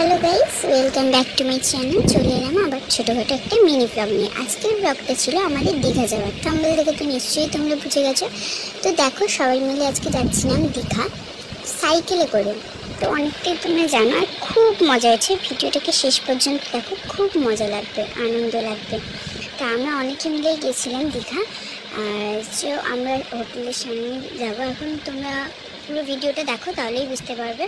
Hello guys welcome back to my channel. चले एलाम आबार छोटोखाटो एक मिनी ब्लग निये। आजकेर ब्लगटा छिलो आमादेर दीघा जाওয়ার। थाम्बनेल देखे तो निश्चयई तोमरा बुझे गेছো। तो देखो सबाई मिले आजके जाচ্ছিলাম दीघा साइकेले करे। तो अनेकटाई तोमरा जानो और खूब मजा हच्छे। भिडियोटाके शेष पर्यन्त देखो, खूब मजा लागबे, आनंद लागबे। तो आमरा अनेके मिलेई गेছিলাম दीघा और जो आमरा होटेलेर सामने जाबो এখন। তোমরা পুরো ভিডিওটা দেখো তাহলেই বুঝতে পারবে।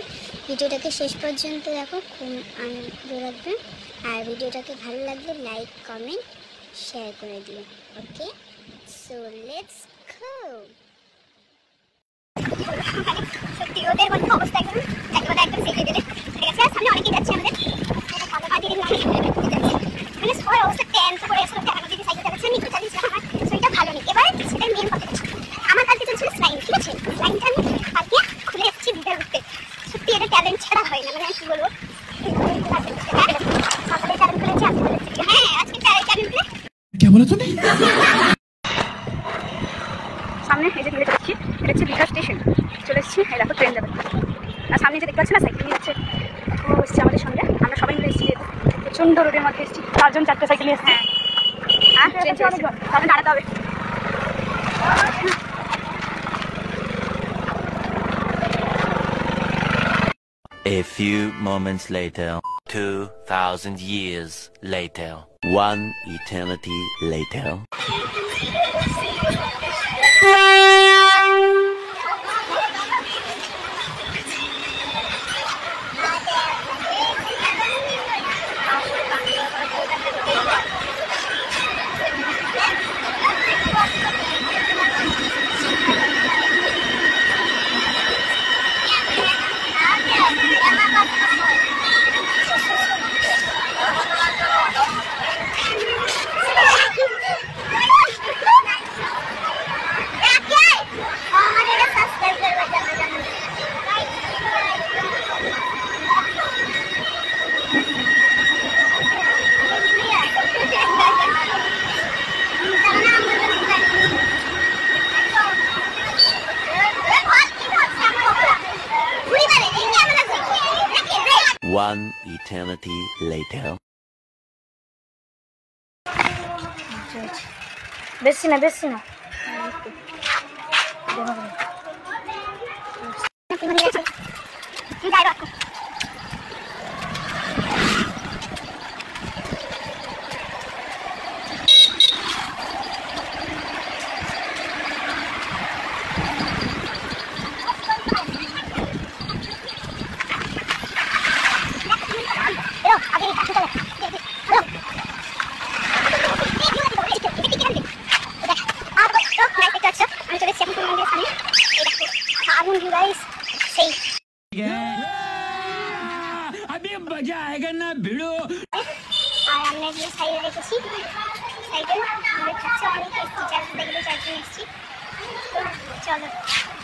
ভিডিওটাকে শেষ পর্যন্ত দেখো, খুব আনন্দ লাগবে। আর ভিডিওটাকে ভালো লাগলে লাইক কমেন্ট শেয়ার করে দিও। ওকে, সো লেটস গো। সত্যি ওদের মতো অবস্থা একদম একেবারে একদম সেটে গেলে ঠিক আছে। সামনে অনেকেই যাচ্ছে আমাদের ভালো পার্টি দিন যাচ্ছে মানে সবার অবস্থা টেন্স করে আসলে টাকা দিয়ে সাইকেল চালাচ্ছে। আমি একটু চালিয়েছি, আমার শরীরটা ভালো নেই। এবার সেটাই মেন কথা। আমার কাছে চলছিল স্লাইম, ঠিক আছে। স্লাইমটা আমি কালকে খুলে এসেছি ভিডিও করতে। সত্যি এটা ট্যালেন্ট ছাড়া হয় না, মানে কি বলবো। সকালে ট্যালেন্ট করেছি, আজকে করেছি। হ্যাঁ, আজকে ট্যালেন্ট করে क्या बोला तूने? সামনে এই যে দিকে যাচ্ছি, এটা হচ্ছে দীঘা স্টেশন। চলে এসেছি, এই দেখো ট্রেন যাবে। আর সামনে যে দেখতে পাচ্ছি না সাইকেল নিয়ে যাচ্ছে, ও এসছে আমাদের সঙ্গে। আমরা সবাই মিলে এসেছি, প্রচণ্ড রোদের মধ্যে এসেছি। 4 জন 4টে সাইকেল নিয়ে এসেছি। হ্যাঁ, ট্রেন চলে এসেছে, তাহলে দাঁড়াতে হবে। A few moments later, 2,000 years later, one eternity later. One eternity later. বেশি না বেশি না अभी मजा आएगा ना भिड़ो। আর আমরা যে সাইডে রেখেছি সাইডে আমরা খাচ্ছি অনেক টেস্টি চাল দেখলে চাটনি এসেছি। চলো,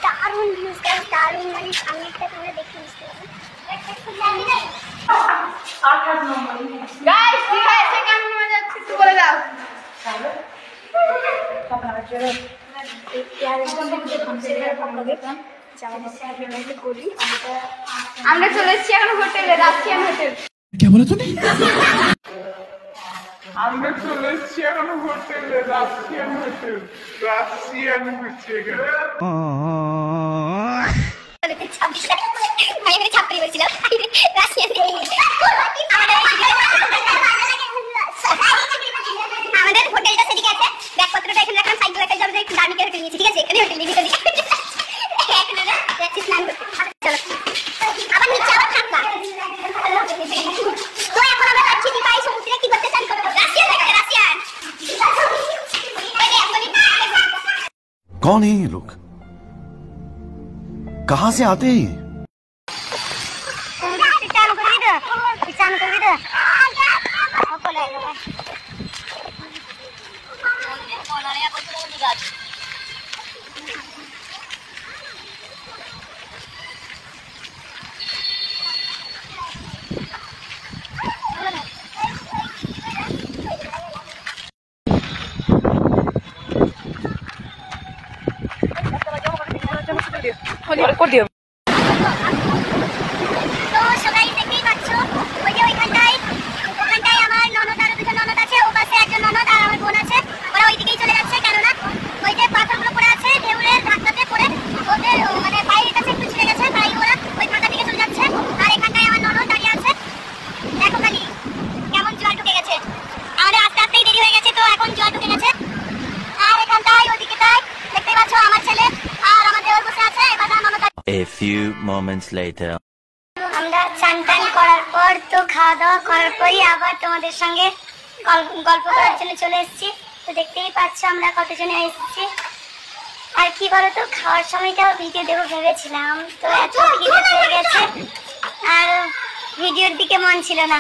দারুণ ভিউজ গাইস, দারুণ। মানে সামনেটা তোমরা দেখে বুঝতে পারবে। গাইস দীঘা এসে কেমন মজা হচ্ছে একটু বলে দাও। আমরা চলে এসেছি এখন হোটেলে, রাশিয়ান হোটেল। क्या बोला तूने? আমরা চলে এসেছি এখন হোটেলে, রাশিয়ান হোটেল। রাশিয়ান হচ্ছে এখানে। ছাপড়ি বলছিলাম রাশিয়ান। আমাদের হোটেলটা সেদিকে আছে, ব্যাগপত্রটা এখানে রাখলাম। সাইকেল একটা জল একটু দামি করে নিয়েছি, ঠিক আছে। এখানে হোটেল নিয়ে চলি স্নান করতে। চলো, আবার নিচে আবার থাকবা। তো এখন আমরা যাচ্ছি দীঘায় সমুদ্রে। কি করতে চান করবো? রাশিয়ান দেখতে, রাশিয়ান। कौन है ये लोग? कहाँ से आते हैं? চান করবি তো, চান করবি তো। করে দিও। তো সবাই দেখতেই পাচ্ছ moments later. আমরা চান টান করার পর তো খাওয়া দাওয়া করার পরই আবার তোমাদের সঙ্গে গল্প করার জন্য চলে এসেছি। তো দেখতেই পাচ্ছ আমরা কতজনে এসেছি। আর কি বলতো, খাওয়ার সময়টাও ভিডিও দেবো ভেবেছিলাম, তো এত ভিডিও হয়ে গেছে আর ভিডিওর দিকে মন ছিল না।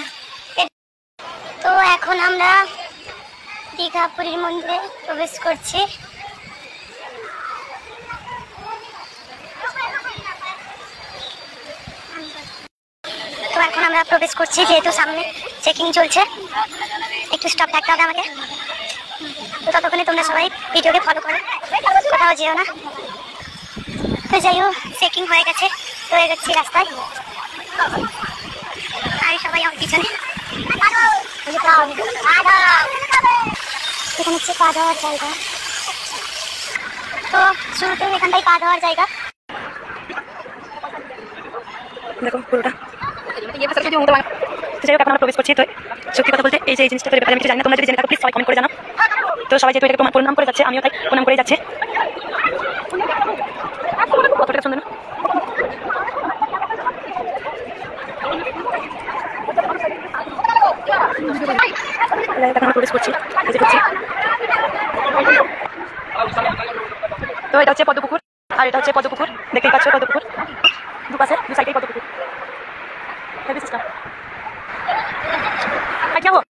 তো এখন আমরা দীঘা পুরীর মন্দিরে প্রবেশ করছি। তো এখন আমরা প্রবেশ করছি, যেহেতু সামনে চেকিং চলছে, একটু স্টপ থাকতে হবে আমাকে। তো ততক্ষণে তোমরা সবাই ভিডিওকে ফলো করো, কোথাও যেও না। তো যাই হোক, চেকিং হয়ে গেছে, তো এগোচ্ছি রাস্তায়। আর সবাই আমার পিছনে। এখানে হচ্ছে পা ধোয়ার জায়গা। তো শুরুতে এখানটাই পা ধোয়ার জায়গা। দেখো পুরোটা। তো যাই হোক, এখন আমরা প্রবেশ করছি। তো সত্যি কথা বলতে এই যে এই জিনিসটা তৈরি আমি কিছু জানি না, তোমরা যদি জেনে থাকো প্লিজ সবাই কমেন্ট করে জানাও। তো সবাই যেহেতু এটাকে প্রণাম করে যাচ্ছে, আমিও তাই প্রণাম করে যাচ্ছে। কতটা সুন্দর না? এখন আমরা প্রবেশ করছি, তো এটা হচ্ছে পদ্মপুকুর, আর এটা হচ্ছে পদ্মপুকুর। দেখতেই পাচ্ছ পদ্মপুকুর, দুপাশে দু সাইডেই পদ্মপুকুর। क्या हो